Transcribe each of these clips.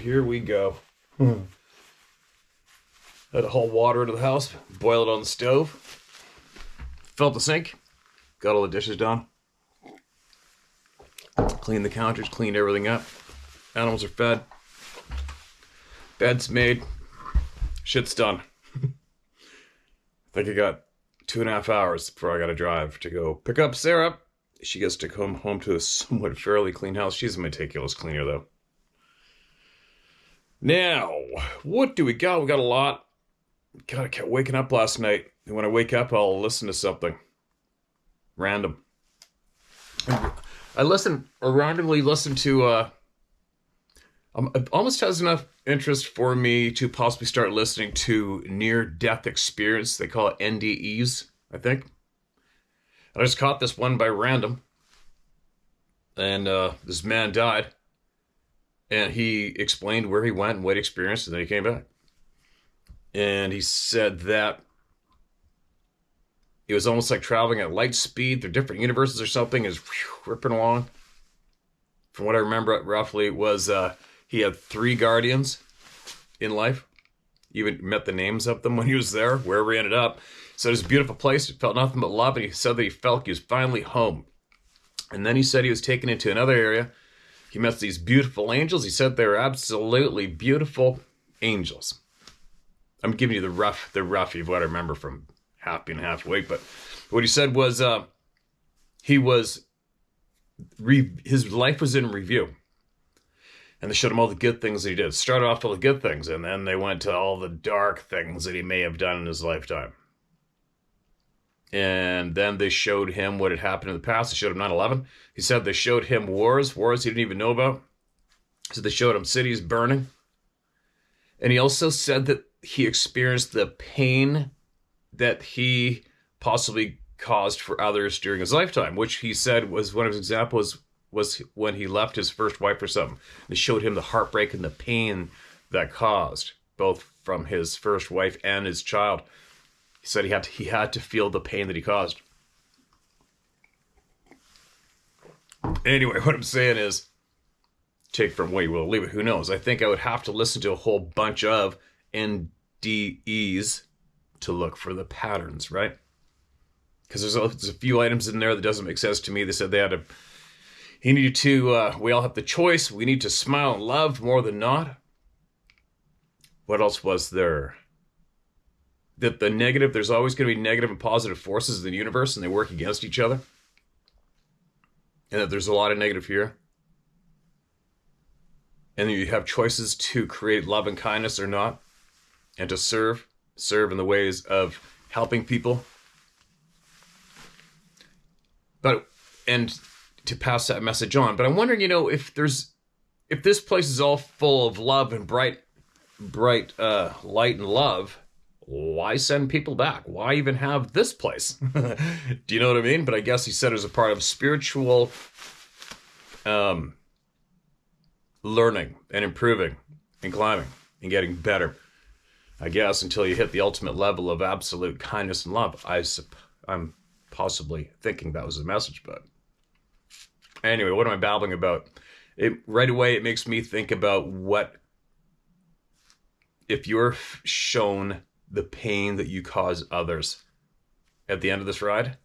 here we go. Had to haul water into the house, boil it on the stove, fill up the sink, got all the dishes done, cleaned the counters, cleaned everything up. Animals are fed, bed's made, shit's done. I think I got 2.5 hours before I got to drive to go pick up Sarah. She gets to come home to a somewhat fairly clean house. She's a meticulous cleaner, though. Now, what do we got? We got a lot. God, I kept waking up last night. And when I wake up, I'll listen to something random. I randomly listen to, it almost has enough interest for me to possibly start listening to near-death experience. They call it NDEs, I think. And I just caught this one by random. And this man died. And he explained where he went and what he experienced, and then he came back. And he said that it was almost like traveling at light speed through different universes or something. Is ripping along. From what I remember, roughly, it was he had 3 guardians in life. Even met the names of them when he was there, wherever he ended up. So it was a beautiful place. He felt nothing but love, and he said that he felt like he was finally home. And then he said he was taken into another area. He met these beautiful angels. He said they were absolutely beautiful angels. I'm giving you the rough of what I remember from being half awake. But what he said was his life was in review. And they showed him all the good things that he did. Started off with all the good things, and then they went to all the dark things that he may have done in his lifetime. And then they showed him what had happened in the past. They showed him 9/11. He said they showed him wars he didn't even know about. So they showed him cities burning. And he also said that he experienced the pain that he possibly caused for others during his lifetime, which he said was one of his examples was when he left his first wife or something. They showed him the heartbreak and the pain that caused, both from his first wife and his child. He said he had to feel the pain that he caused. Anyway, what I'm saying is, take from what you will, leave it, who knows. I think I would have to listen to a whole bunch of NDEs to look for the patterns, right? Because there's a few items in there that doesn't make sense to me. They said he needed to, we all have the choice. We need to smile and love more than not. What else was there? That there's always going to be negative and positive forces in the universe, and they work against each other. And that there's a lot of negative here. And you have choices to create love and kindness or not. And to serve in the ways of helping people. And to pass that message on. But I'm wondering, if this place is all full of love and bright light and love, why send people back? Why even have this place? Do you know what I mean? But I guess he said it was a part of spiritual learning and improving and climbing and getting better. I guess until you hit the ultimate level of absolute kindness and love. I'm possibly thinking that was the message, but anyway, what am I babbling about? Right away, it makes me think about what if you're shown the pain that you cause others at the end of this ride.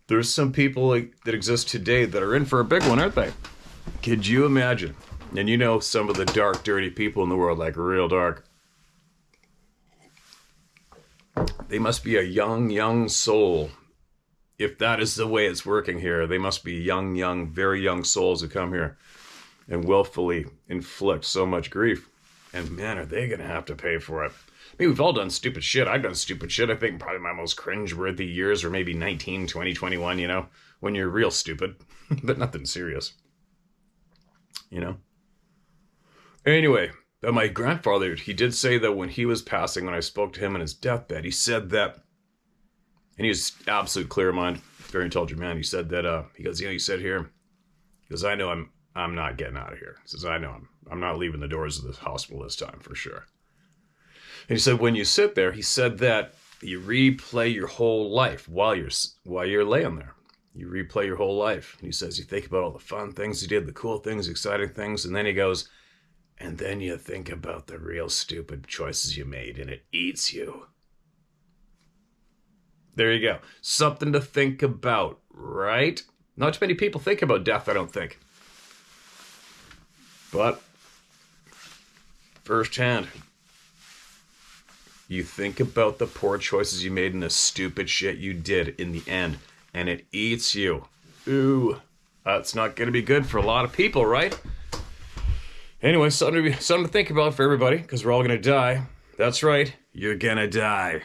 There's some people that exist today that are in for a big one, aren't they? Could you imagine? And some of the dark, dirty people in the world, like real dark. They must be a young soul. If that is the way it's working here, they must be young, very young souls who come here and willfully inflict so much grief. And man, are they going to have to pay for it. I mean, we've all done stupid shit. I've done stupid shit. I think probably my most cringe-worthy years were maybe 19, 20, 21, when you're real stupid. But nothing serious. Anyway, my grandfather, he did say that when he was passing, when I spoke to him on his deathbed, he said that, and he was absolute clear of mind, very intelligent man. He said that, he goes, you said here, he goes, I know I'm not getting out of here. He says, I know I'm not leaving the doors of this hospital this time for sure. And he said, when you sit there, he said that you replay your whole life while you're laying there. You replay your whole life. And he says, you think about all the fun things you did, the cool things, the exciting things. And then he goes, And then you think about the real stupid choices you made, and it eats you. There you go. Something to think about, right? Not too many people think about death, I don't think. But firsthand, you think about the poor choices you made and the stupid shit you did in the end, and it eats you. Ooh, that's not going to be good for a lot of people, right? Anyway, something to think about for everybody, because we're all going to die. That's right, you're going to die.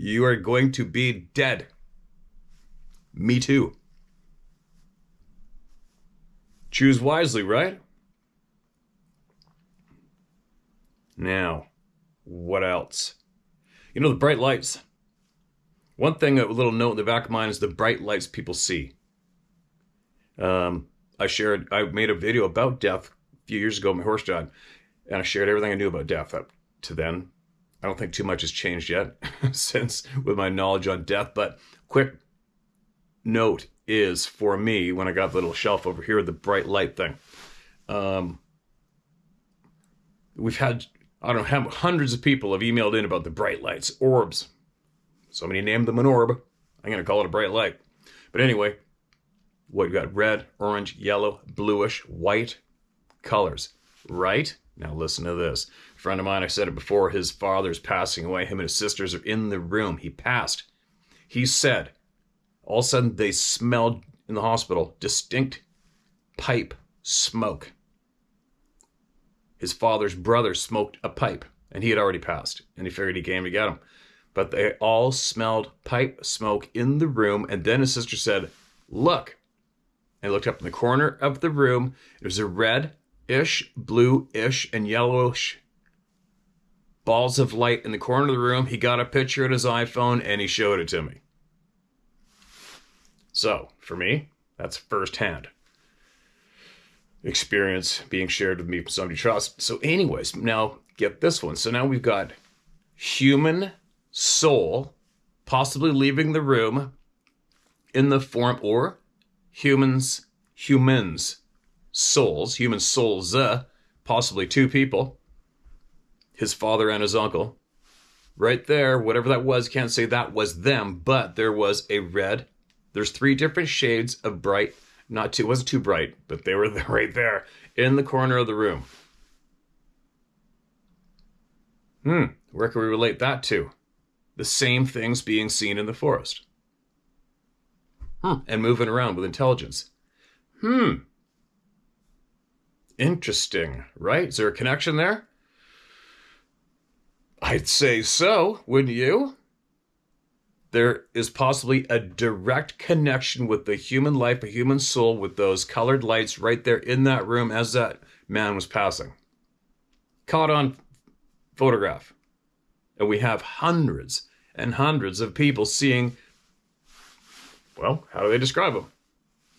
You are going to be dead. Me too. Choose wisely, right? Now, what else? You know, the bright lights. One thing, a little note in the back of mine is the bright lights people see. I made a video about death a few years ago, my horse died, and I shared everything I knew about death up to then. I don't think too much has changed yet since with my knowledge on death, but quick note is for me, when I got the little shelf over here, the bright light thing. We've had, I don't know, hundreds of people have emailed in about the bright lights, orbs. Somebody named them an orb. I'm going to call it a bright light. But anyway, what you got? Red, orange, yellow, bluish, white colors, right? Now listen to this. A friend of mine, I said it before, his father's passing away. Him and his sisters are in the room. He passed. He said, all of a sudden they smelled in the hospital distinct pipe smoke. His father's brother smoked a pipe, and he had already passed, and he figured he came to get him. But they all smelled pipe smoke in the room, and then his sister said, look. And looked up in the corner of the room. It was a red-ish, blue-ish, and yellowish balls of light in the corner of the room. He got a picture at his iPhone, and he showed it to me. So, for me, that's firsthand experience being shared with me from somebody you trust. So anyways, now get this one. So now we've got human soul possibly leaving the room in the form, or humans, souls, human souls, possibly two people, his father and his uncle. Right there, whatever that was, can't say that was them, but there was a red. There's 3 different shades of bright. Not too, it wasn't too bright, but they were right there in the corner of the room. Where can we relate that to? The same things being seen in the forest. And moving around with intelligence. Interesting, right? Is there a connection there? I'd say so, wouldn't you? There is possibly a direct connection with the human life, a human soul, with those colored lights right there in that room as that man was passing. Caught on photograph. And we have hundreds and hundreds of people seeing, well, how do they describe them?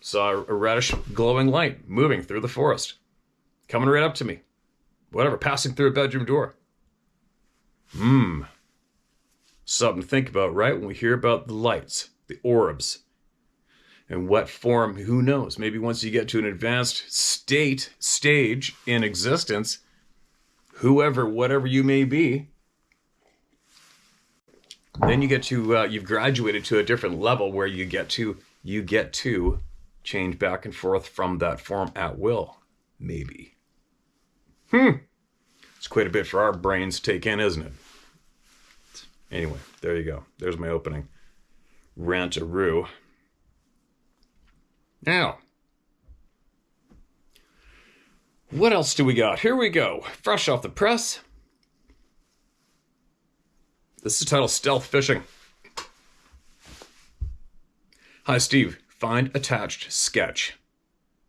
Saw a reddish glowing light moving through the forest. Coming right up to me. Whatever, passing through a bedroom door. Something to think about, right? When we hear about the lights, the orbs, and what form, who knows? Maybe once you get to an advanced stage in existence, whoever, whatever you may be, then you get to, you've graduated to a different level where you get to change back and forth from that form at will, maybe. It's quite a bit for our brains to take in, isn't it? Anyway, there you go. There's my opening rant-a-roo. Now, what else do we got? Here we go. Fresh off the press. This is titled Stealth Fishing. Hi, Steve. Find attached sketch.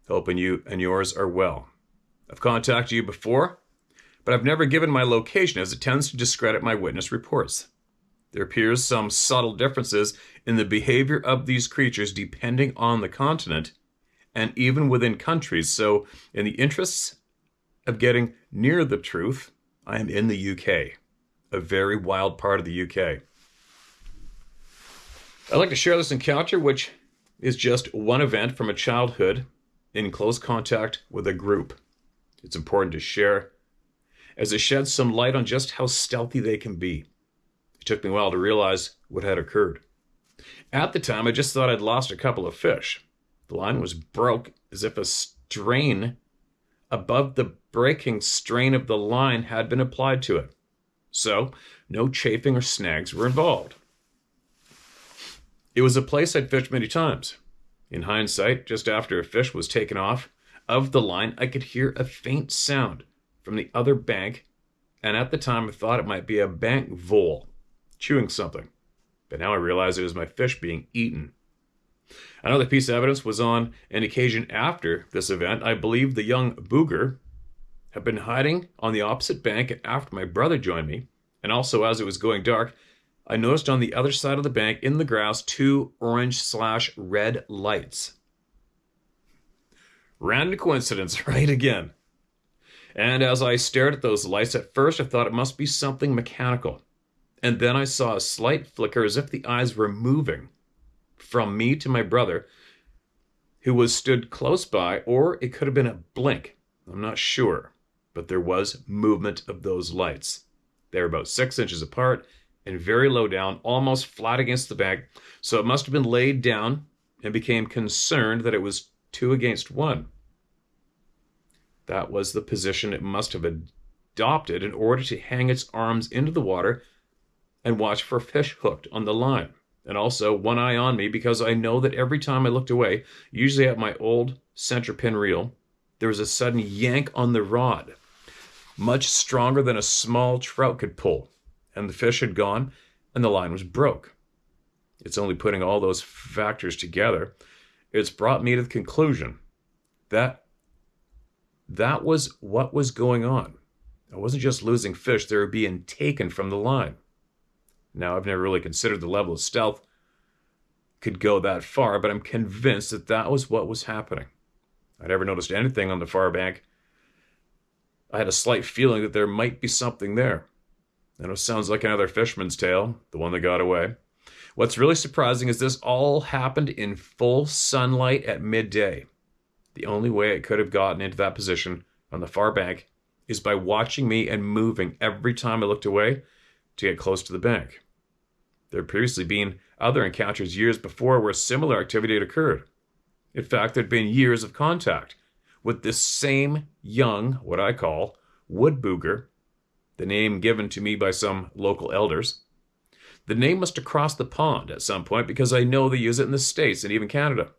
Hoping you and yours are well. I've contacted you before, but I've never given my location as it tends to discredit my witness reports. There appears some subtle differences in the behavior of these creatures depending on the continent and even within countries. So, in the interests of getting near the truth, I am in the UK, a very wild part of the UK. I'd like to share this encounter, which is just one event from a childhood in close contact with a group. It's important to share, as it sheds some light on just how stealthy they can be. It took me a while to realize what had occurred. At the time, I just thought I'd lost a couple of fish. The line was broke as if a strain above the breaking strain of the line had been applied to it. So, no chafing or snags were involved. It was a place I'd fished many times. In hindsight, just after a fish was taken off of the line, I could hear a faint sound from the other bank, and at the time I thought it might be a bank vole chewing something. But now I realize it was my fish being eaten. Another piece of evidence was on an occasion after this event. I believe the young booger had been hiding on the opposite bank after my brother joined me, and also as it was going dark, I noticed on the other side of the bank in the grass 2 orange/red lights. Random coincidence, right again. And as I stared at those lights, at first I thought it must be something mechanical. And then I saw a slight flicker as if the eyes were moving from me to my brother, who was stood close by, or it could have been a blink. I'm not sure, but there was movement of those lights. They were about 6 inches apart and very low down, almost flat against the bank, so it must have been laid down and became concerned that it was 2 against 1. That was the position it must have adopted in order to hang its arms into the water and watch for fish hooked on the line. And also one eye on me, because I know that every time I looked away, usually at my old center pin reel, there was a sudden yank on the rod, much stronger than a small trout could pull, and the fish had gone and the line was broke. It's only putting all those factors together, it's brought me to the conclusion that that was what was going on. I wasn't just losing fish, they were being taken from the line. Now, I've never really considered the level of stealth could go that far, but I'm convinced that that was what was happening. I never noticed anything on the far bank. I had a slight feeling that there might be something there. I know it sounds like another fisherman's tale, the one that got away. What's really surprising is this all happened in full sunlight at midday. The only way it could have gotten into that position on the far bank is by watching me and moving every time I looked away to get close to the bank. There had previously been other encounters years before where similar activity had occurred. In fact, there had been years of contact with this same young, what I call, wood booger, the name given to me by some local elders. The name must have crossed the pond at some point because I know they use it in the States and even Canada.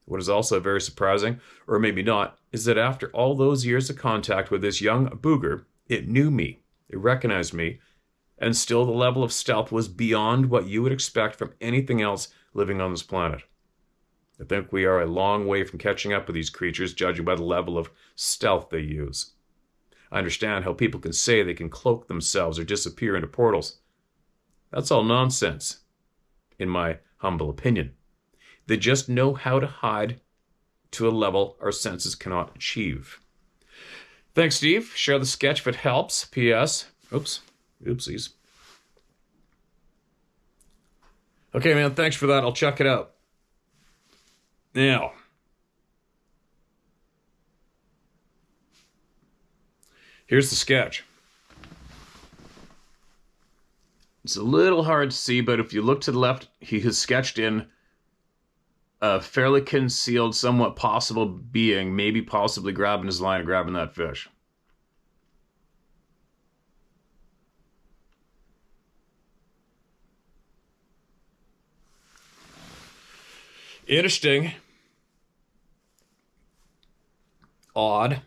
What is also very surprising, or maybe not, is that after all those years of contact with this young booger, it knew me, it recognized me, and still the level of stealth was beyond what you would expect from anything else living on this planet. I think we are a long way from catching up with these creatures, judging by the level of stealth they use. I understand how people can say they can cloak themselves or disappear into portals. That's all nonsense, in my humble opinion. They just know how to hide to a level our senses cannot achieve. Thanks, Steve. Share the sketch if it helps. P.S. Oopsies. Okay, man, thanks for that. I'll check it out. Now, here's the sketch. It's a little hard to see, but if you look to the left, he has sketched in a fairly concealed, somewhat possible being, maybe possibly grabbing his line and grabbing that fish. Interesting. Odd.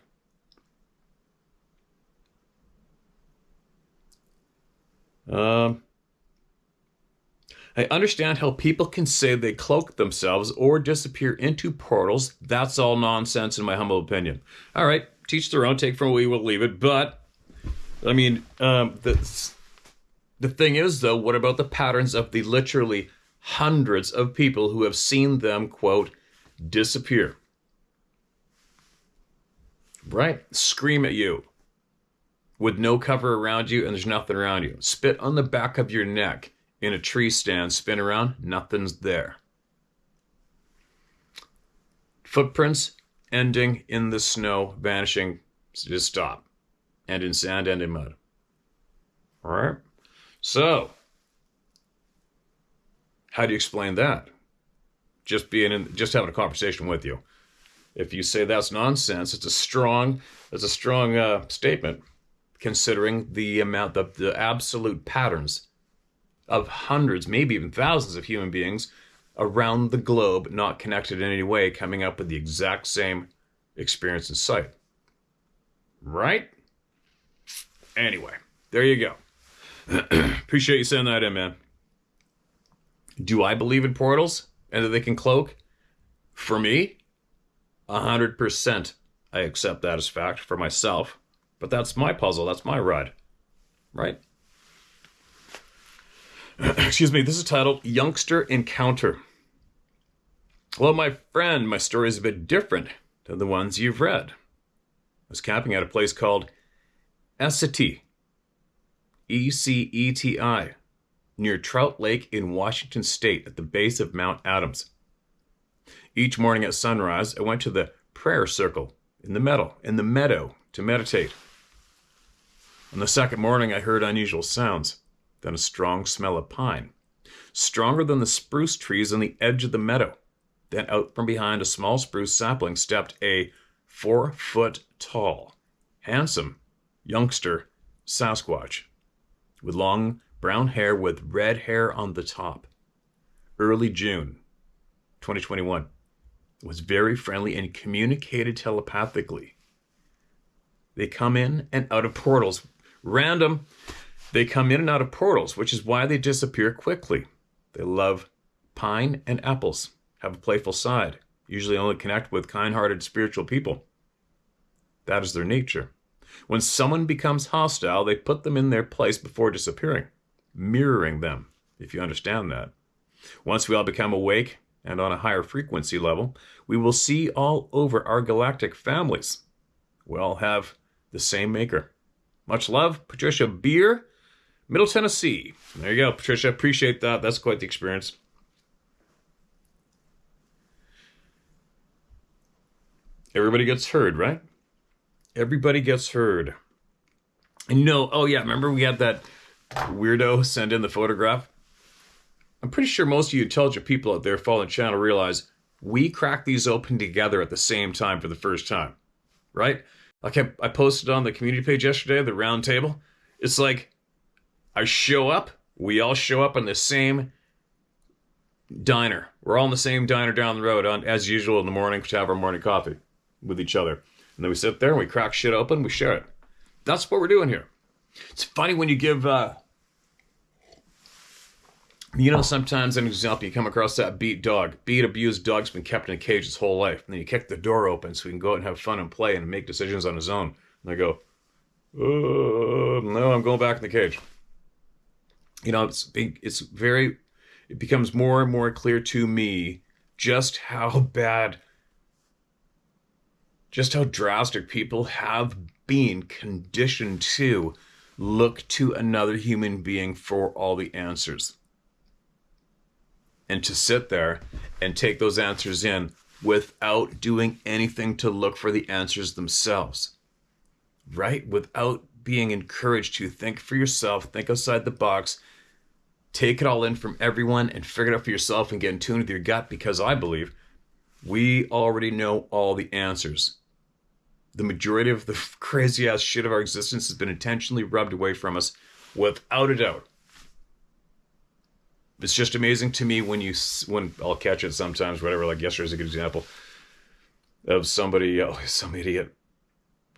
I understand how people can say they cloak themselves or disappear into portals. That's all nonsense in my humble opinion. All right, teach their own, take from we will leave it. But, I mean, the thing is, though, what about the patterns of the literally hundreds of people who have seen them, quote, disappear? Right? Scream at you with no cover around you and there's nothing around you. Spit on the back of your neck in a tree stand, spin around, nothing's there. Footprints ending in the snow, vanishing So just stop. End in sand, end in mud. All right? So, how do you explain that? Just having a conversation with you. If you say that's nonsense, it's a strong statement, considering the amount of the absolute patterns of hundreds, maybe even thousands of human beings around the globe, not connected in any way, coming up with the exact same experience and sight. Right? Anyway, there you go. Appreciate you sending that in, man. Do I believe in portals and that they can cloak? For me, 100% I accept that as fact for myself. But that's my puzzle. That's my ride. Right? Excuse me. This is titled Youngster Encounter. Well, my friend, my story is a bit different than the ones you've read. I was camping at a place called Eceti, Eceti, near Trout Lake in Washington State at the base of Mount Adams. Each morning at sunrise, I went to the prayer circle in the meadow to meditate. On the second morning, I heard unusual sounds, then a strong smell of pine, stronger than the spruce trees on the edge of the meadow. Then out from behind a small spruce sapling stepped a 4-foot-tall, handsome youngster Sasquatch with long brown hair with red hair on the top. Early June 2021. Was very friendly and communicated telepathically. They come in and out of portals. Random. They come in and out of portals, which is why they disappear quickly. They love pine and apples, have a playful side, usually only connect with kind-hearted spiritual people. That is their nature. When someone becomes hostile, they put them in their place before disappearing, mirroring them, if you understand that. Once we all become awake and on a higher frequency level, we will see all over our galactic families. We all have the same maker. Much love, Patricia Beer, Middle Tennessee. There you go, Patricia. Appreciate that. That's quite the experience. Everybody gets heard, right? Everybody gets heard. And oh yeah, remember we had that weirdo send in the photograph? I'm pretty sure most of you intelligent people out there following the channel realize we cracked these open together at the same time for the first time, right? Like I posted on the community page yesterday, the round table. It's like we all show up in the same diner. We're all in the same diner down the road, as usual in the morning to have our morning coffee with each other. And then we sit there and we crack shit open, we share it. That's what we're doing here. It's funny when you give... sometimes an example, you come across that beat dog. Beat, abused dog's been kept in a cage his whole life. And then you kick the door open so he can go out and have fun and play and make decisions on his own. And they go, no, I'm going back in the cage. It becomes more and more clear to me just how drastic people have been conditioned to look to another human being for all the answers. And to sit there and take those answers in without doing anything to look for the answers themselves. Right? Without being encouraged to think for yourself, think outside the box, take it all in from everyone and figure it out for yourself and get in tune with your gut, because I believe we already know all the answers. The majority of the crazy ass shit of our existence has been intentionally rubbed away from us without a doubt. It's just amazing to me when I'll catch it sometimes, whatever, like yesterday's a good example of somebody, some idiot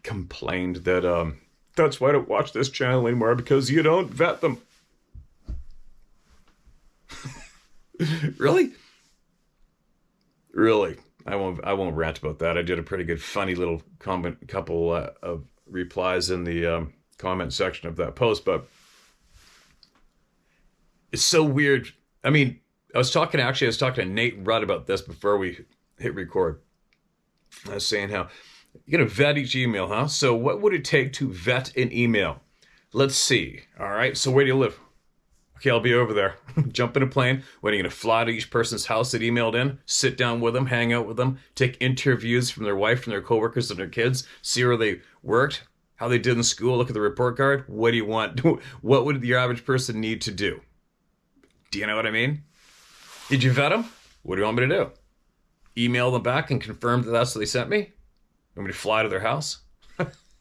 complained that that's why I don't watch this channel anymore, because you don't vet them. Really? Really? I won't rant about that. I did a pretty good, funny little couple of replies in the comment section of that post, but it's so weird. I mean, I was talking to Nate Rudd about this before we hit record. I was saying how you're going to vet each email, huh? So what would it take to vet an email? Let's see. All right. So where do you live? Okay, I'll be over there. Jump in a plane. When are you going to fly to each person's house that emailed in? Sit down with them, hang out with them, take interviews from their wife, from their coworkers, and their kids, see where they worked, how they did in school, look at the report card. What do you want? What would your average person need to do? Do you know what I mean? Did you vet them? What do you want me to do? Email them back and confirm that that's what they sent me? Want me to fly to their house?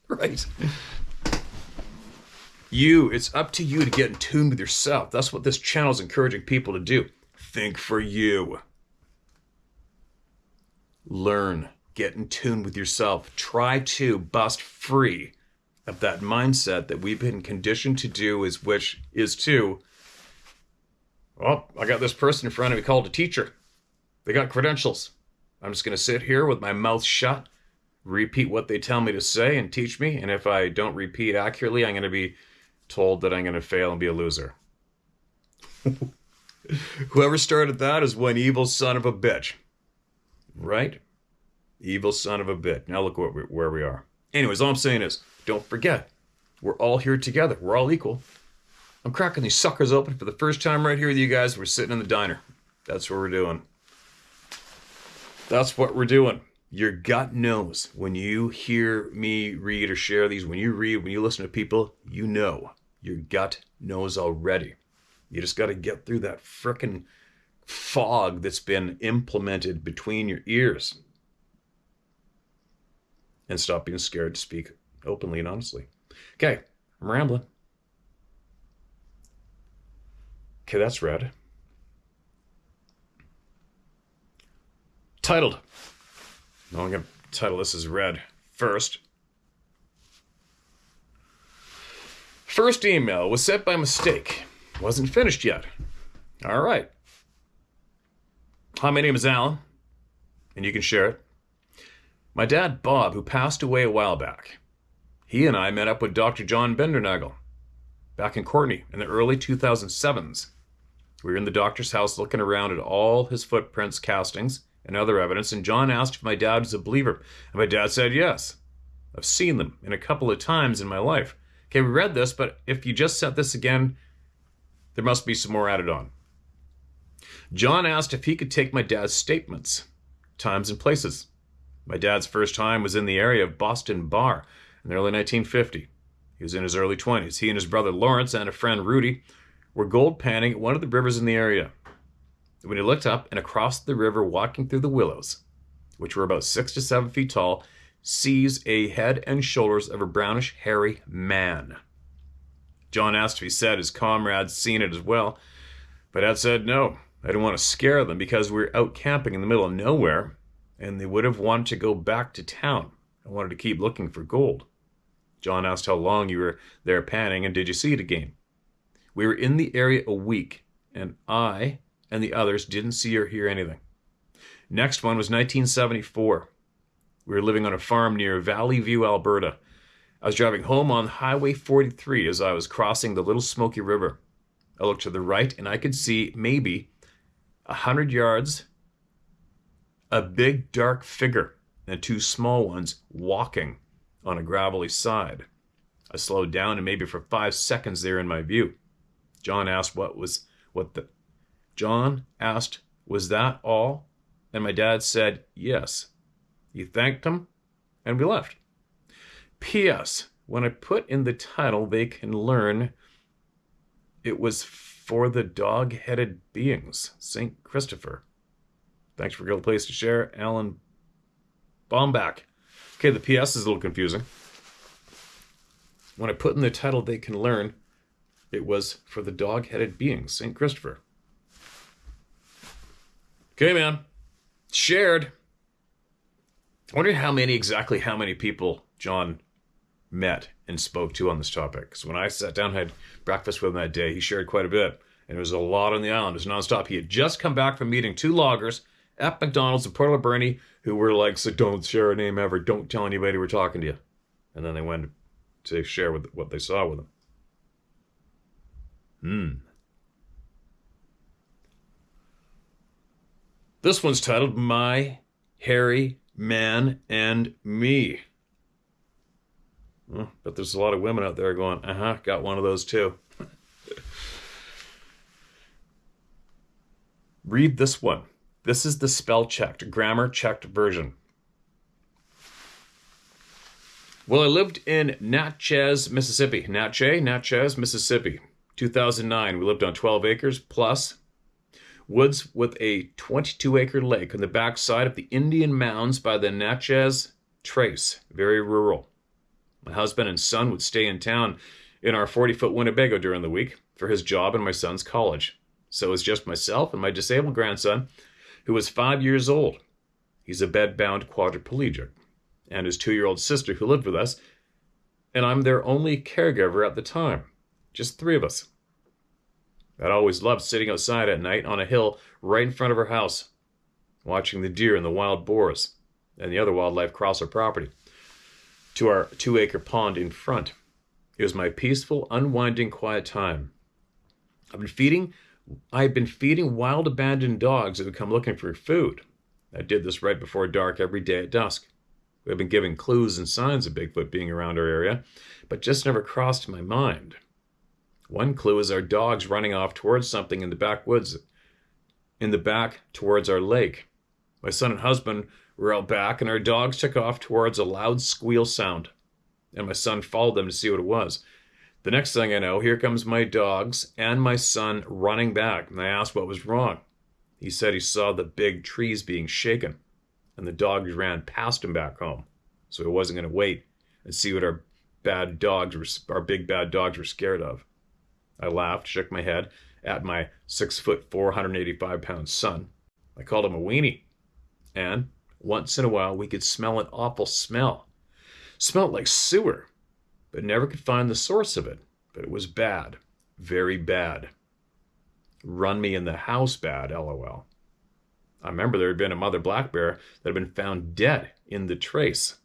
Right. It's up to you to get in tune with yourself. That's what this channel is encouraging people to do. Think for you. Learn. Get in tune with yourself. Try to bust free of that mindset that we've been conditioned to do, which is to, well, I got this person in front of me called a teacher. They got credentials. I'm just going to sit here with my mouth shut, repeat what they tell me to say and teach me. And if I don't repeat accurately, I'm going to be told that I'm going to fail and be a loser. Whoever started that is one evil son of a bitch. Right? Evil son of a bitch. Now look where we are. Anyways, all I'm saying is, don't forget, we're all here together. We're all equal. I'm cracking these suckers open for the first time right here with you guys. We're sitting in the diner. That's what we're doing. That's what we're doing. Your gut knows. When you hear me read or share these, when you listen to people, you know. Your gut knows already. You just got to get through that frickin' fog that's been implemented between your ears. And stop being scared to speak openly and honestly. Okay, I'm rambling. Okay, that's red. Titled. No, I'm going to title this as red first. First email was sent by mistake. Wasn't finished yet. All right. Hi, my name is Alan, and you can share it. My dad, Bob, who passed away a while back, he and I met up with Dr. John Bendernagel back in Courtenay in the early 2007s. We were in the doctor's house looking around at all his footprints, castings, and other evidence, and John asked if my dad was a believer, and my dad said yes. I've seen them in a couple of times in my life. Okay, we read this, but if you just set this again, there must be some more added on. John asked if he could take my dad's statements, times and places. My dad's first time was in the area of Boston Bar in the early 1950. He was in his early 20s. He and his brother Lawrence and a friend Rudy were gold panning at one of the rivers in the area. When he looked up and across the river, walking through the willows, which were about 6 to 7 feet tall, sees a head and shoulders of a brownish, hairy man. John asked if he said his comrades seen it as well, but Dad said no. I didn't want to scare them because we were out camping in the middle of nowhere, and they would have wanted to go back to town. I wanted to keep looking for gold. John asked how long you were there panning, and did you see it again? We were in the area a week, and I and the others didn't see or hear anything. Next one was 1974. We were living on a farm near Valley View, Alberta. I was driving home on Highway 43 as I was crossing the Little Smoky River. I looked to the right and I could see maybe 100 yards, a big dark figure and two small ones walking on a gravelly side. I slowed down and maybe for 5 seconds they were in my view. John asked was that all? And my dad said yes. He thanked him and we left. P.S. When I put in the title, they can learn it was for the dog-headed beings, St. Christopher. Thanks for a good place to share, Alan Bombach. Okay, the P.S. is a little confusing. When I put in the title, they can learn it was for the dog-headed beings, St. Christopher. Okay, man. Shared. I wonder how many people John met and spoke to on this topic. Because when I sat down and had breakfast with him that day, he shared quite a bit. And there was a lot on the island. It was nonstop. He had just come back from meeting 2 loggers at McDonald's in Port Alberni who were like, so don't share a name ever. Don't tell anybody we're talking to you. And then they went to share with what they saw with him. This one's titled My Hairy Man and Me. Well, but there's a lot of women out there going, got one of those too. Read this one. This is the spell-checked, grammar-checked version. Well, I lived in Natchez, Mississippi. Natchez, Mississippi. 2009. We lived on 12 acres plus woods with a 22-acre lake on the backside of the Indian Mounds by the Natchez Trace. Very rural. My husband and son would stay in town in our 40-foot Winnebago during the week for his job and my son's college. So it was just myself and my disabled grandson, who was 5 years old. He's a bed-bound quadriplegic. And his 2-year-old sister who lived with us, and I'm their only caregiver at the time. Just 3 of us. I'd always loved sitting outside at night on a hill right in front of our house, watching the deer and the wild boars and the other wildlife cross our property to our 2-acre pond in front. It was my peaceful, unwinding, quiet time. I had been feeding wild abandoned dogs that would come looking for food. I did this right before dark every day at dusk. We have been giving clues and signs of Bigfoot being around our area, but just never crossed my mind. One clue is our dogs running off towards something in the backwoods, in the back towards our lake. My son and husband were out back, and our dogs took off towards a loud squeal sound, and my son followed them to see what it was. The next thing I know, here comes my dogs and my son running back, and I asked what was wrong. He said he saw the big trees being shaken, and the dogs ran past him back home, so he wasn't going to wait and see what our big bad dogs were scared of. I laughed, shook my head at my 6'4", 185-pound son. I called him a weenie, and once in a while we could smell an awful smell. Smelled like sewer, but never could find the source of it. But it was bad, very bad. Run me in the house bad, LOL. I remember there had been a mother black bear that had been found dead in the trace.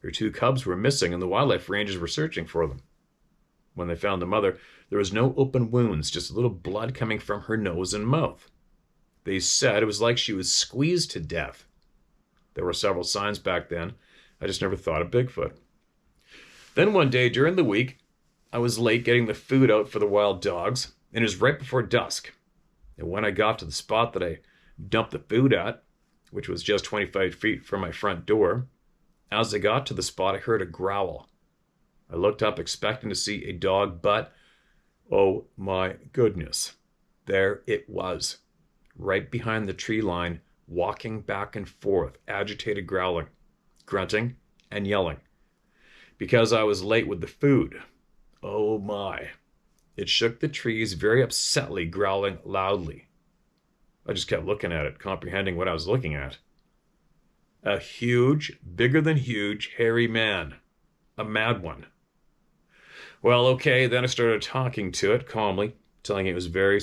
Her 2 cubs were missing, and the wildlife rangers were searching for them. When they found the mother, there was no open wounds, just a little blood coming from her nose and mouth. They said it was like she was squeezed to death. There were several signs back then. I just never thought of Bigfoot. Then one day during the week, I was late getting the food out for the wild dogs, and it was right before dusk. And when I got to the spot that I dumped the food at, which was just 25 feet from my front door, as I got to the spot, I heard a growl. I looked up expecting to see a dog, but oh my goodness, there it was, right behind the tree line, walking back and forth, agitated growling, grunting, and yelling. Because I was late with the food. Oh my. It shook the trees very upsetly, growling loudly. I just kept looking at it, comprehending what I was looking at. A huge, bigger than huge, hairy man. A mad one. Well, okay, then I started talking to it calmly, telling it I was very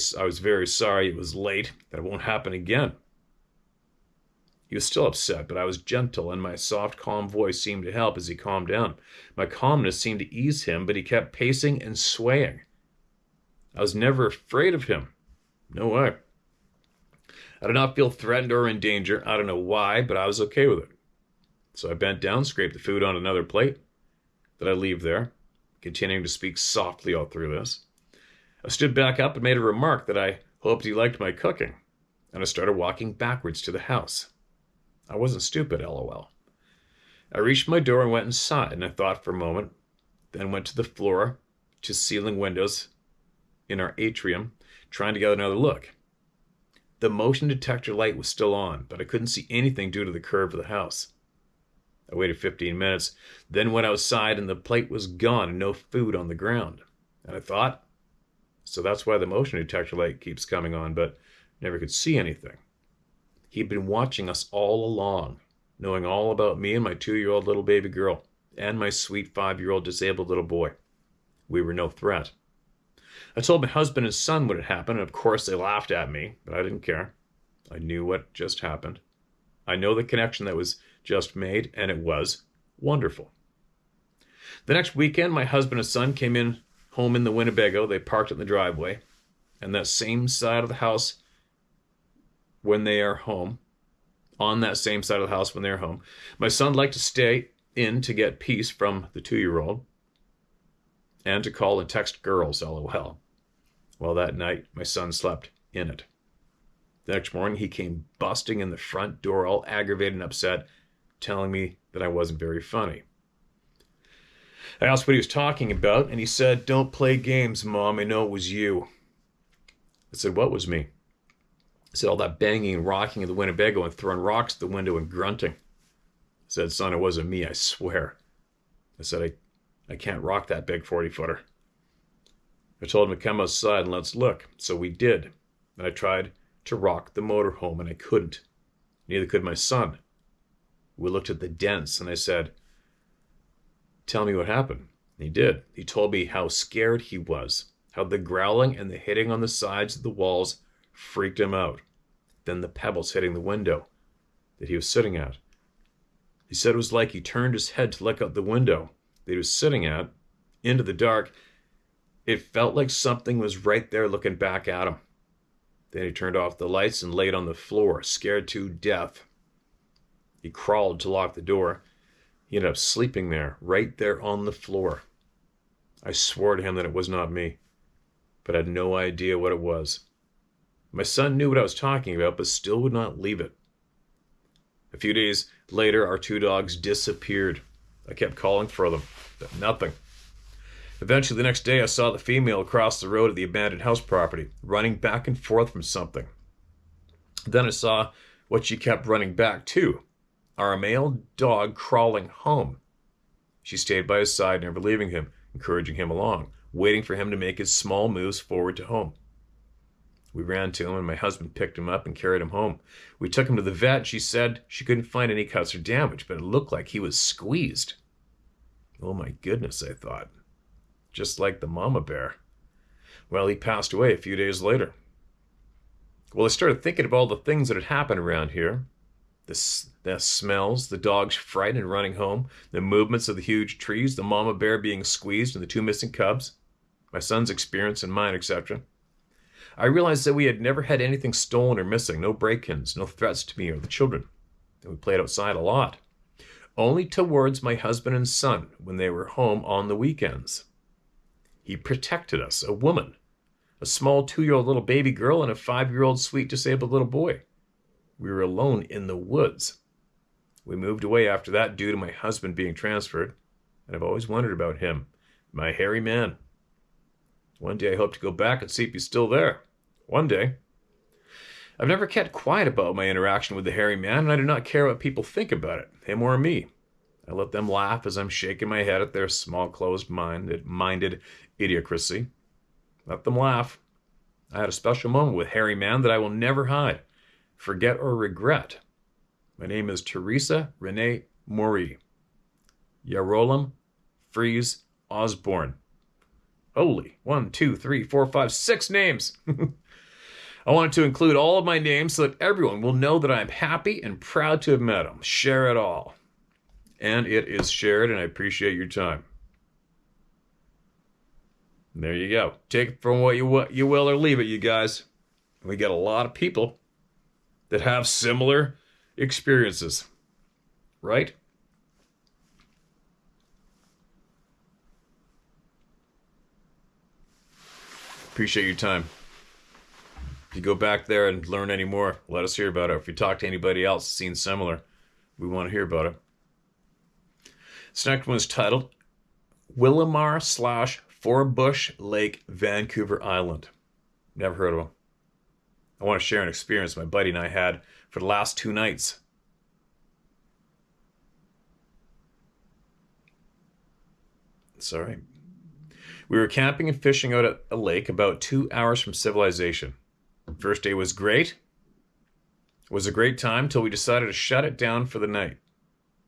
sorry it was late, that it won't happen again. He was still upset, but I was gentle, and my soft, calm voice seemed to help as he calmed down. My calmness seemed to ease him, but he kept pacing and swaying. I was never afraid of him. No way. I did not feel threatened or in danger. I don't know why, but I was okay with it. So I bent down, scraped the food on another plate that I leave there, continuing to speak softly all through this. I stood back up and made a remark that I hoped he liked my cooking, and I started walking backwards to the house. I wasn't stupid, LOL. I reached my door and went inside, and I thought for a moment, then went to the floor, to ceiling windows in our atrium, trying to get another look. The motion detector light was still on, but I couldn't see anything due to the curve of the house. I waited 15 minutes, then went outside, and the plate was gone and no food on the ground. And I thought, so that's why the motion detector light keeps coming on, but never could see anything. He'd been watching us all along, knowing all about me and my 2-year-old little baby girl, and my sweet 5-year-old disabled little boy. We were no threat. I told my husband and son what had happened, and of course they laughed at me, but I didn't care. I knew what just happened. I know the connection that was just made, and it was wonderful. The next weekend, my husband and son came home in the Winnebago. They parked in the driveway, and that same side of the house when they are home, on that same side of the house when they're home. My son liked to stay in to get peace from the 2-year-old and to call and text girls, LOL. Well, that night, my son slept in it. The next morning, he came busting in the front door, all aggravated and upset, telling me that I wasn't very funny. I asked what he was talking about, and he said, "Don't play games, Mom. I know it was you." I said, "What was me?" He said, "All that banging and rocking of the Winnebago and throwing rocks at the window and grunting." I said, "Son, it wasn't me, I swear." I said, I can't rock that big 40-footer. I told him to come outside and let's look. So we did. And I tried to rock the motorhome, and I couldn't. Neither could my son. We looked at the dents, and I said, "Tell me what happened." And he did. He told me how scared he was, how the growling and the hitting on the sides of the walls freaked him out. Then the pebbles hitting the window that he was sitting at. He said it was like he turned his head to look out the window that he was sitting at into the dark. It felt like something was right there looking back at him. Then he turned off the lights and laid on the floor, scared to death. He crawled to lock the door. He ended up sleeping there, right there on the floor. I swore to him that it was not me, but I had no idea what it was. My son knew what I was talking about, but still would not leave it. A few days later, our 2 dogs disappeared. I kept calling for them, but nothing. Eventually, the next day, I saw the female across the road at the abandoned house property, running back and forth from something. Then I saw what she kept running back to, our male dog crawling home. She stayed by his side, never leaving him, encouraging him along, waiting for him to make his small moves forward to home. We ran to him, and my husband picked him up and carried him home. We took him to the vet. She said she couldn't find any cuts or damage, but it looked like he was squeezed. Oh my goodness, I thought. Just like the mama bear. Well, he passed away a few days later. Well, I started thinking of all the things that had happened around here. The smells, the dogs frightened and running home, the movements of the huge trees, the mama bear being squeezed, and the 2 missing cubs, my son's experience and mine, etc. I realized that we had never had anything stolen or missing, no break-ins, no threats to me or the children. And we played outside a lot. Only towards my husband and son when they were home on the weekends. He protected us, a woman, a small 2-year-old little baby girl, and a 5-year-old sweet disabled little boy. We were alone in the woods. We moved away after that due to my husband being transferred, and I've always wondered about him, my hairy man. One day I hope to go back and see if he's still there. One day. I've never kept quiet about my interaction with the hairy man, and I do not care what people think about it, him or me. I let them laugh as I'm shaking my head at their small, closed-minded idiocracy. Let them laugh. I had a special moment with hairy man that I will never hide, forget, or regret. My name is Teresa Renee Maury. Yarolam Fries Osborne. Holy, 1, 2, 3, 4, 5, 6 names. I wanted to include all of my names so that everyone will know that I am happy and proud to have met them. Share it all. And it is shared, and I appreciate your time. And there you go. Take it from what you will, or leave it, you guys. We got a lot of people that have similar experiences, right? Appreciate your time. If you go back there and learn any more, let us hear about it. If you talk to anybody else seen similar, we want to hear about it. This next one is titled Willamar/Forbush Lake, Vancouver Island. Never heard of him. I want to share an experience my buddy and I had for the last 2 nights. Sorry. We were camping and fishing out at a lake about 2 hours from civilization. First day was great. It was a great time till we decided to shut it down for the night.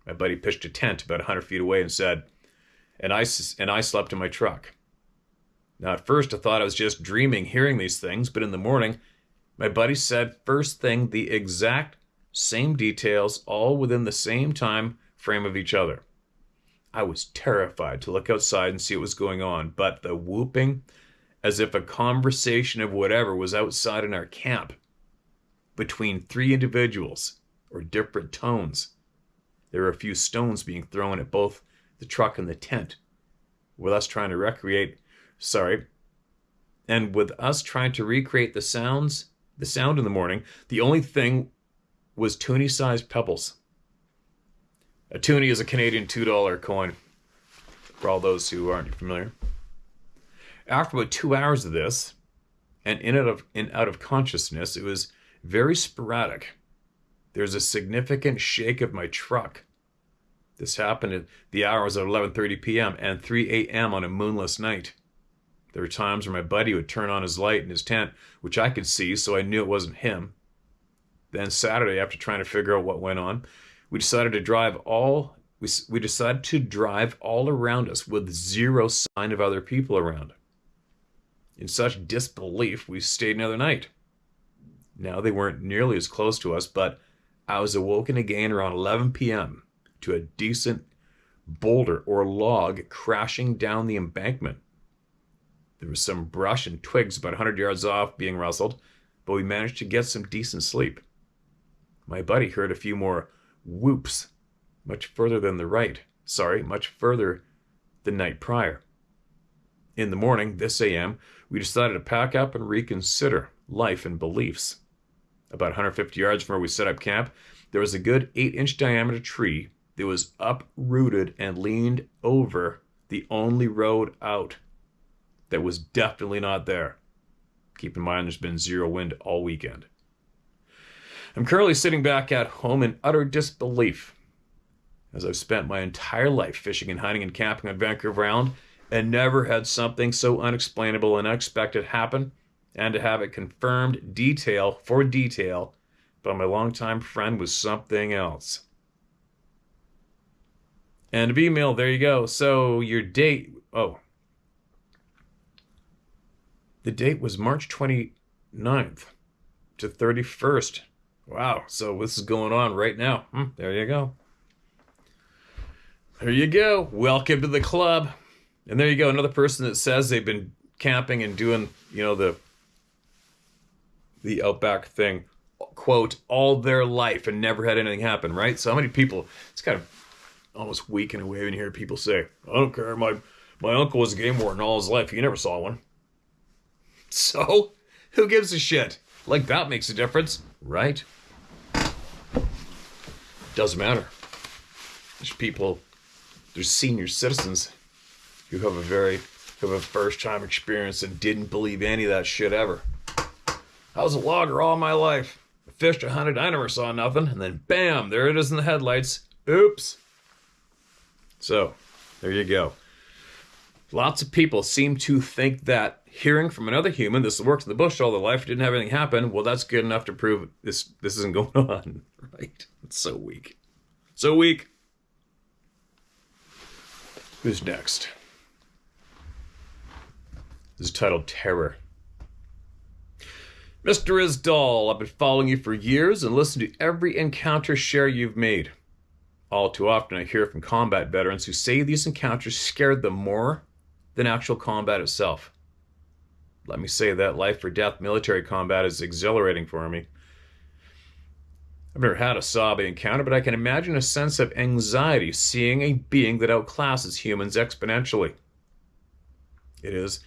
My buddy pitched a tent about 100 feet away and said, and I slept in my truck. Now at first I thought I was just dreaming hearing these things, but in the morning, my buddy said first thing the exact same details, all within the same time frame of each other. I was terrified to look outside and see what was going on, but the whooping, as if a conversation of whatever was outside in our camp, between 3 individuals, or different tones. There were a few stones being thrown at both the truck and the tent, with us trying to recreate the sounds the sound in the morning, the only thing was toonie-sized pebbles. A toonie is a Canadian $2 coin, for all those who aren't familiar. After about 2 hours of this, and in out of consciousness, it was very sporadic. There's a significant shake of my truck. This happened at the hours of 11:30 p.m. and 3 a.m. on a moonless night. There were times where my buddy would turn on his light in his tent, which I could see, so I knew it wasn't him. Then Saturday, after trying to figure out what went on, we decided to drive all around us with zero sign of other people around. In such disbelief, we stayed another night. Now they weren't nearly as close to us, but I was awoken again around 11 p.m. to a decent boulder or log crashing down the embankment. There was some brush and twigs about 100 yards off being rustled, but we managed to get some decent sleep. My buddy heard a few more whoops much further the night prior. In the morning, this a.m., we decided to pack up and reconsider life and beliefs. About 150 yards from where we set up camp, there was a good 8-inch diameter tree that was uprooted and leaned over the only road out that was definitely not there. Keep in mind, there's been zero wind all weekend. I'm currently sitting back at home in utter disbelief, as I've spent my entire life fishing and hunting and camping on Vancouver Island and never had something so unexplainable and unexpected happen, and to have it confirmed detail for detail by my longtime friend was something else. End of email, there you go. So your date, the date was March 29th to 31st. Wow, so this is going on right now. There you go. There you go. Welcome to the club. And there you go, another person that says they've been camping and doing, the outback thing, quote, all their life and never had anything happen, right? So how many people, it's kind of almost weak in a way when you hear people say, I don't care, my uncle was a game warden all his life, he never saw one. So, who gives a shit? Like, that makes a difference, right? Doesn't matter. There's senior citizens who have a first time experience and didn't believe any of that shit ever. I was a logger all my life. I fished, I hunted, I never saw nothing, and then bam, there it is in the headlights. Oops. So, there you go. Lots of people seem to think that hearing from another human, this works in the bush all their life, didn't have anything happen, well, that's good enough to prove this isn't going on, right? It's so weak. So weak. Who's next? This is titled Terror. Mr. Isdall, I've been following you for years and listened to every encounter share you've made. All too often I hear from combat veterans who say these encounters scared them more than actual combat itself. Let me say that life or death military combat is exhilarating for me. I've never had a Sabe encounter, but I can imagine a sense of anxiety seeing a being that outclasses humans exponentially. Is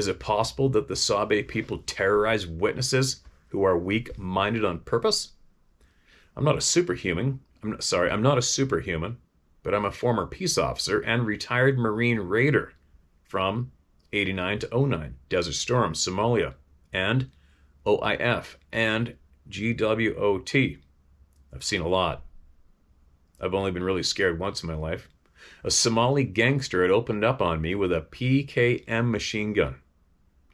it possible that the Sabe people terrorize witnesses who are weak-minded on purpose? I'm not a superhuman, but I'm a former peace officer and retired Marine Raider from 89 to 09, Desert Storm, Somalia, and OIF, and GWOT. I've seen a lot. I've only been really scared once in my life. A Somali gangster had opened up on me with a PKM machine gun.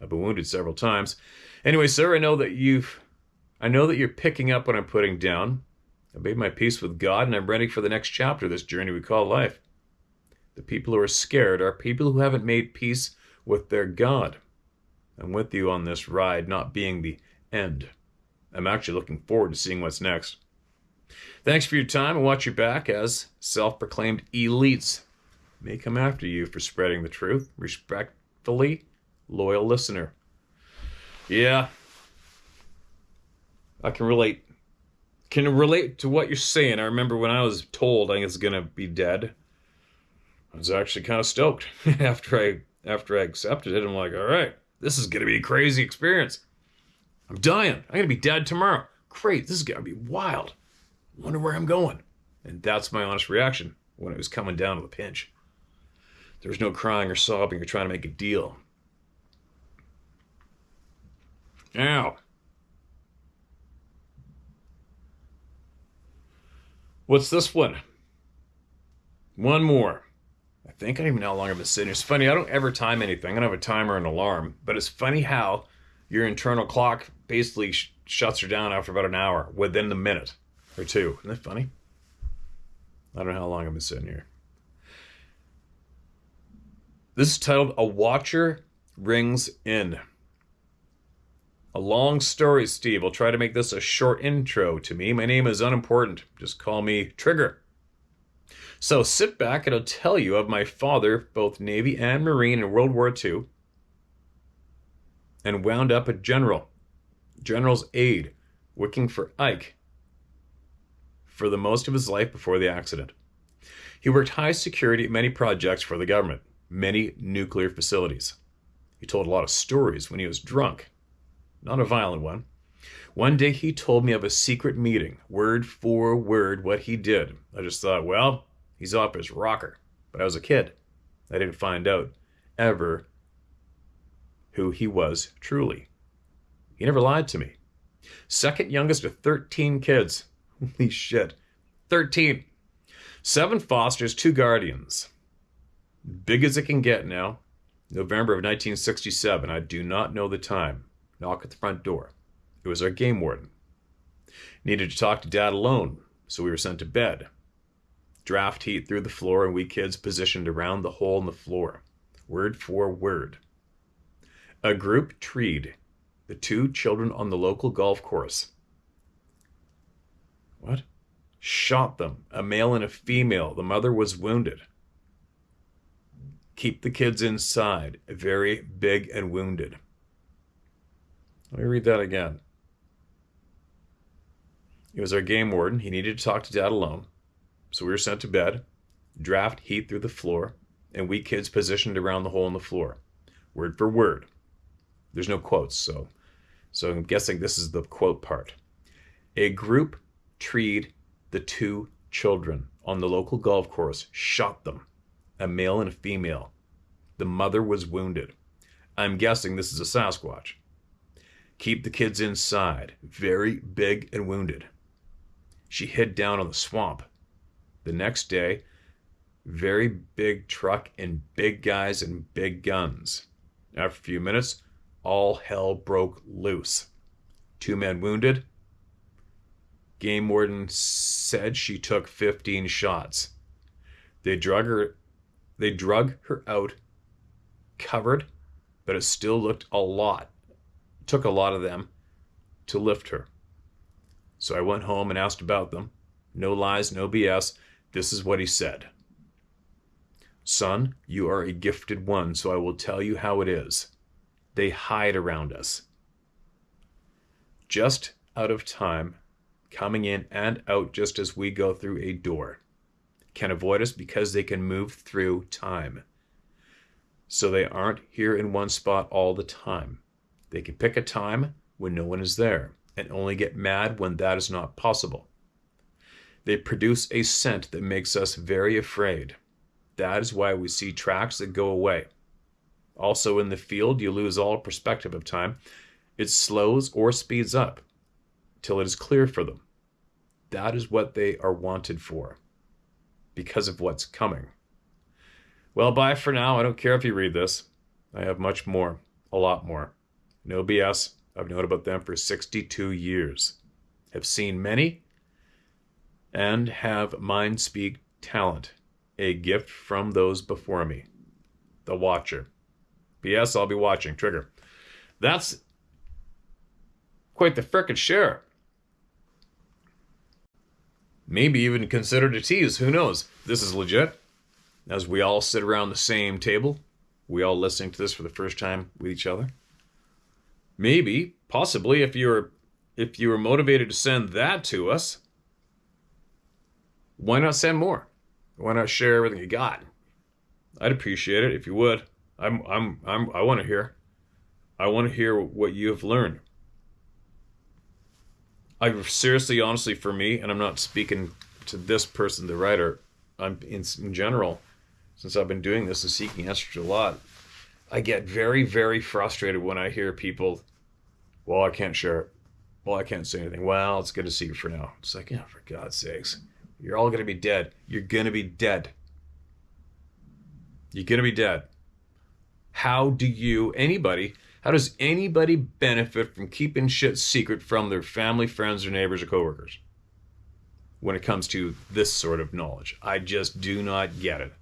I've been wounded several times. Anyway, sir, I know that you're picking up what I'm putting down. I made my peace with God, and I'm ready for the next chapter of this journey we call life. The people who are scared are people who haven't made peace with their God. I'm with you on this ride not being the end. I'm actually looking forward to seeing what's next. Thanks for your time, and watch your back as self-proclaimed elites may come after you for spreading the truth. Respectfully, loyal listener. Yeah, I can relate. Can relate to what you're saying. I remember when I was told I was gonna be dead, I was actually kind of stoked. after I accepted it, I'm like, all right, this is gonna be a crazy experience. I'm dying. I'm going to be dead tomorrow. Great, this is going to be wild. Wonder where I'm going. And that's my honest reaction when it was coming down to the pinch. There was no crying or sobbing or trying to make a deal. Ow. What's this one? One more. I think I don't even know how long I've been sitting here. It's funny, I don't ever time anything. I don't have a timer or an alarm. But it's funny how your internal clock basically shuts her down after about an hour, within the minute or two. Isn't that funny? I don't know how long I've been sitting here. This is titled A Watcher Rings In. A long story, Steve. I'll try to make this a short intro to me. My name is unimportant. Just call me Trigger. So sit back and I'll tell you of my father, both Navy and Marine in World War II, and wound up a general's aide, working for Ike for the most of his life before the accident. He worked high security at many projects for the government, many nuclear facilities. He told a lot of stories when he was drunk, not a violent one. One day he told me of a secret meeting, word for word what he did. I just thought, well, he's off his rocker. But I was a kid. I didn't find out ever who he was truly. He never lied to me. Second youngest of 13 kids. Holy shit. 13. 7 fosters, 2 guardians. Big as it can get now. November of 1967. I do not know the time. Knock at the front door. It was our game warden. Needed to talk to Dad alone, so we were sent to bed. Draft heat through the floor and we kids positioned around the hole in the floor. Word for word. A group treed the 2 children on the local golf course. What? Shot them. A male and a female. The mother was wounded. Keep the kids inside. Very big and wounded. Let me read that again. It was our game warden. He needed to talk to Dad alone. So we were sent to bed. Draft heat through the floor. And we kids positioned around the hole in the floor. Word for word. There's no quotes, so I'm guessing this is the quote part. A group treed the 2 children on the local golf course, shot them. A male and a female. The mother was wounded. I'm guessing this is a Sasquatch. Keep the kids inside. Very big and wounded. She hid down on the swamp. The next day, very big truck and big guys and big guns. After a few minutes, all hell broke loose. 2 men wounded. Game warden said she took 15 shots. They drug her out, covered, but it still looked a lot. It took a lot of them to lift her. So I went home and asked about them. No lies, no BS. This is what he said. Son, you are a gifted one, so I will tell you how it is. They hide around us. Just out of time, coming in and out just as we go through a door. Can avoid us because they can move through time. So they aren't here in one spot all the time. They can pick a time when no one is there and only get mad when that is not possible. They produce a scent that makes us very afraid. That is why we see tracks that go away. Also in the field, you lose all perspective of time. It slows or speeds up till it is clear for them. That is what they are wanted for, because of what's coming. Well, bye for now. I don't care if you read this. I have much more, a lot more. No BS. I've known about them for 62 years. Have seen many and have mind speak talent. A gift from those before me. The Watcher. P.S. I'll be watching. Trigger. That's quite the frickin' share. Maybe even considered a tease. Who knows? This is legit. As we all sit around the same table, we all listening to this for the first time with each other. Maybe, possibly, if you were motivated to send that to us, why not send more? Why not share everything you got? I'd appreciate it if you would. I want to hear. I want to hear what you have learned. I seriously, honestly, for me, and I'm not speaking to this person, the writer, I'm in general, since I've been doing this and seeking answers a lot, I get very, very frustrated when I hear people, well, I can't share it. Well, I can't say anything. Well, it's good to see you for now. It's like, yeah, for God's sakes. You're all going to be dead. You're going to be dead. You're going to be dead. How does anybody benefit from keeping shit secret from their family, friends, or neighbors or coworkers when it comes to this sort of knowledge? I just do not get it.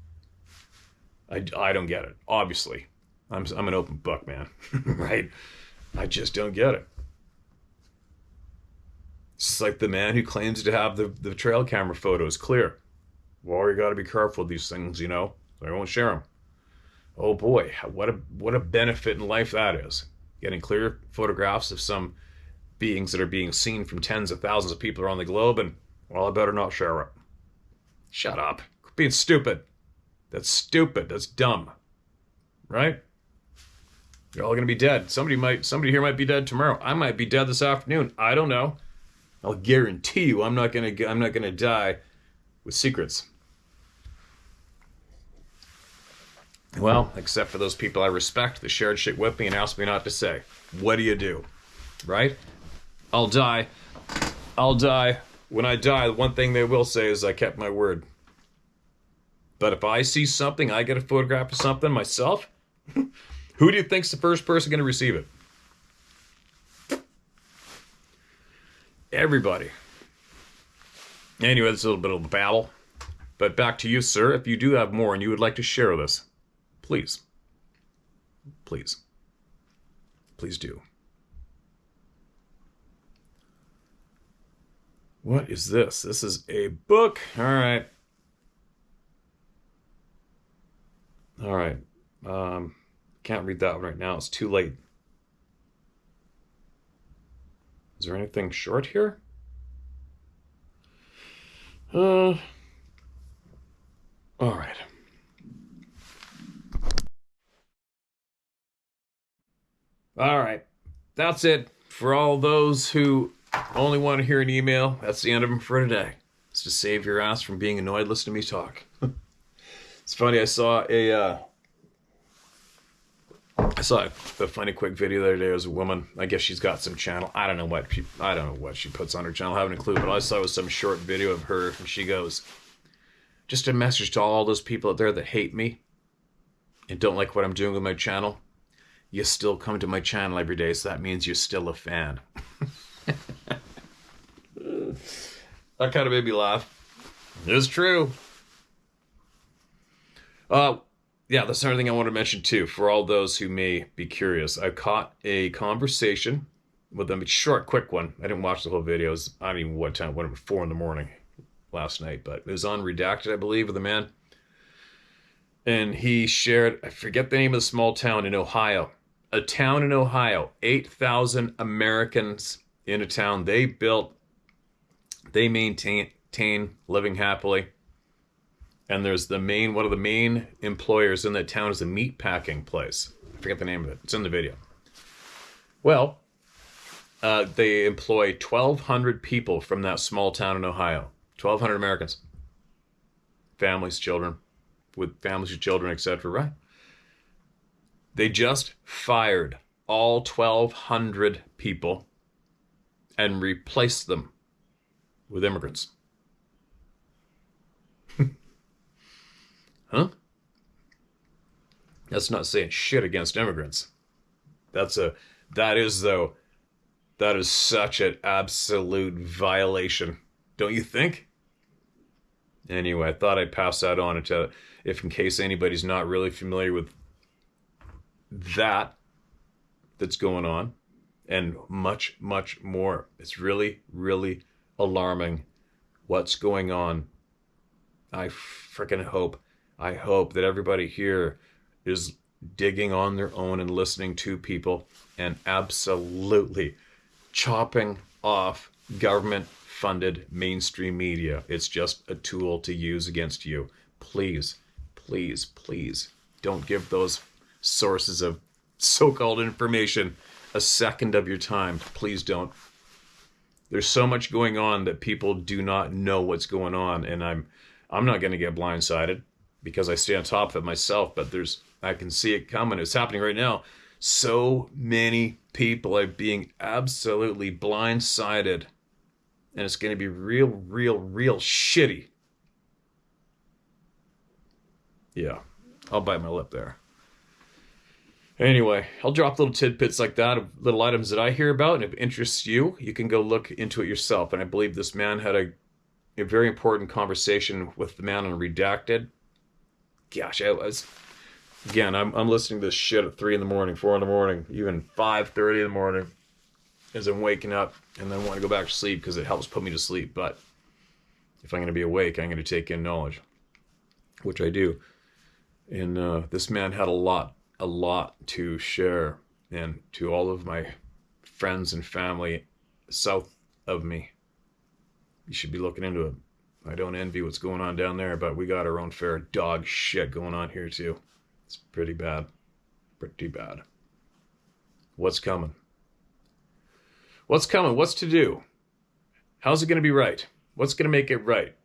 I don't get it. Obviously, I'm an open book, man. Right? I just don't get it. It's like the man who claims to have the trail camera photos clear. Well, you got to be careful with these things, you know. So I won't share them. Oh boy, what a benefit in life that is. Getting clear photographs of some beings that are being seen from tens of thousands of people around the globe, and, well, I better not share it. Shut up. Quit being stupid. That's stupid. That's dumb. Right? You're all going to be dead. Somebody here might be dead tomorrow. I might be dead this afternoon. I don't know. I'll guarantee you I'm not going to die with secrets. Well, except for those people I respect that shared shit with me and asked me not to say. What do you do? Right? I'll die. When I die, the one thing they will say is I kept my word. But if I see something, I get a photograph of something myself, who do you think's the first person going to receive it? Everybody. Anyway, that's a little bit of a babble. But back to you, sir. If you do have more and you would like to share this, please do. What is this? This is a book. All right. Can't read that one right now. It's too late. Is there anything short here? All right. All right. That's it. For all those who only want to hear an email, that's the end of them for today. It's to save your ass from being annoyed listening to me talk. It's funny, I saw a funny quick video the other day. It was a woman. I guess she's got some channel. I don't know what she puts on her channel. I haven't a clue, but all I saw was some short video of her, and she goes, just a message to all those people out there that hate me and don't like what I'm doing with my channel. You still come to my channel every day, so that means you're still a fan. That kind of made me laugh. It's true. Yeah, that's another thing I want to mention too, for all those who may be curious. I caught a conversation with them. It's a short, quick one. I didn't watch the whole video. It was, I don't even know what time, it was 4 a.m. last night, but it was on Redacted, I believe, with a man. And he shared, I forget the name of the small town in Ohio. A town in Ohio, 8,000 Americans in a town they built, they maintain, living happily. And there's one of the main employers in that town is a meat packing place. I forget the name of it. It's in the video. Well, they employ 1,200 people from that small town in Ohio. 1,200 Americans. Families, children, etc., right? They just fired all 1,200 people and replaced them with immigrants. Huh? That's not saying shit against immigrants. That is such an absolute violation. Don't you think? Anyway, I thought I'd pass that on if in case anybody's not really familiar with that's going on, and much, much more. It's really, really alarming what's going on. I hope that everybody here is digging on their own and listening to people and absolutely chopping off government-funded mainstream media. It's just a tool to use against you. Please, please, please don't give those sources of so-called information a second of your time. Please don't. There's so much going on that people do not know what's going on, and I'm not going to get blindsided because I stay on top of it myself, but I can see it coming. It's happening right now. So many people are being absolutely blindsided, and it's going to be real, real, real shitty. Yeah, I'll bite my lip there. Anyway, I'll drop little tidbits like that of little items that I hear about, and if it interests you, you can go look into it yourself. And I believe this man had a very important conversation with the man on Redacted. Gosh, I'm listening to this shit at 3 in the morning, 4 in the morning, even 5:30 in the morning as I'm waking up, and then want to go back to sleep because it helps put me to sleep. But if I'm going to be awake, I'm going to take in knowledge, which I do. And this man had a lot to share, and to all of my friends and family south of me, you should be looking into it. I don't envy what's going on down there, but we got our own fair dog shit going on here too. It's pretty bad. Pretty bad. What's coming? What's coming? What's to do? How's it going to be right? What's going to make it right?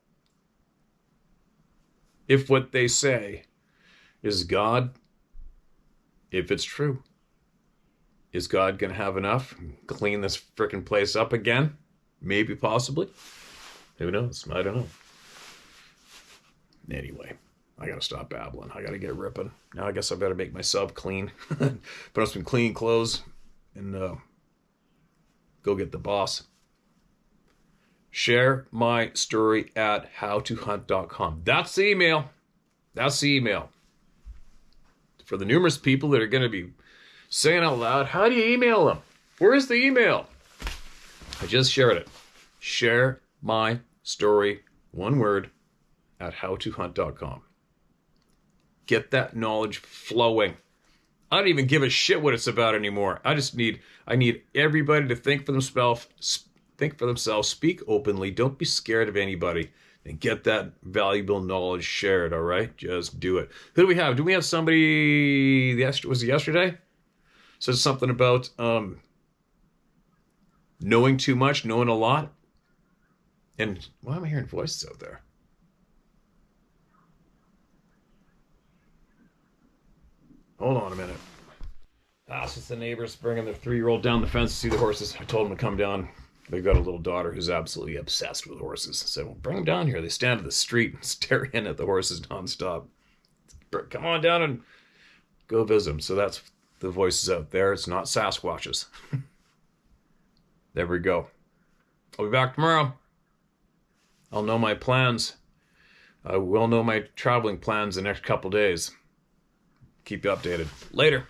If what they say is God, if it's true, is God going to have enough and clean this frickin' place up again? Maybe, possibly. Who knows? I don't know. Anyway, I got to stop babbling. I got to get ripping. Now I guess I better make myself clean. Put on some clean clothes and go get the boss. Share my story at howtohunt.com. That's the email. That's the email. For the numerous people that are going to be saying out loud, how do you email them? Where is the email? I just shared it. Share my story, one word, at howtohunt.com. Get that knowledge flowing. I don't even give a shit what it's about anymore. I need everybody to think for themselves, speak openly, don't be scared of anybody, and get that valuable knowledge shared, all right? Just do it. Who do we have? Do we have somebody, was it yesterday? Said something about knowing too much, knowing a lot. And why am I hearing voices out there? Hold on a minute. It's just the neighbors bringing their 3-year-old down the fence to see the horses. I told them to come down. They've got a little daughter who's absolutely obsessed with horses. I said, well, bring them down here. They stand at the street and stare in at the horses nonstop. Come on down and go visit them. So that's the voices out there. It's not Sasquatches. There we go. I'll be back tomorrow. I'll know my plans. I will know my traveling plans the next couple days. Keep you updated. Later.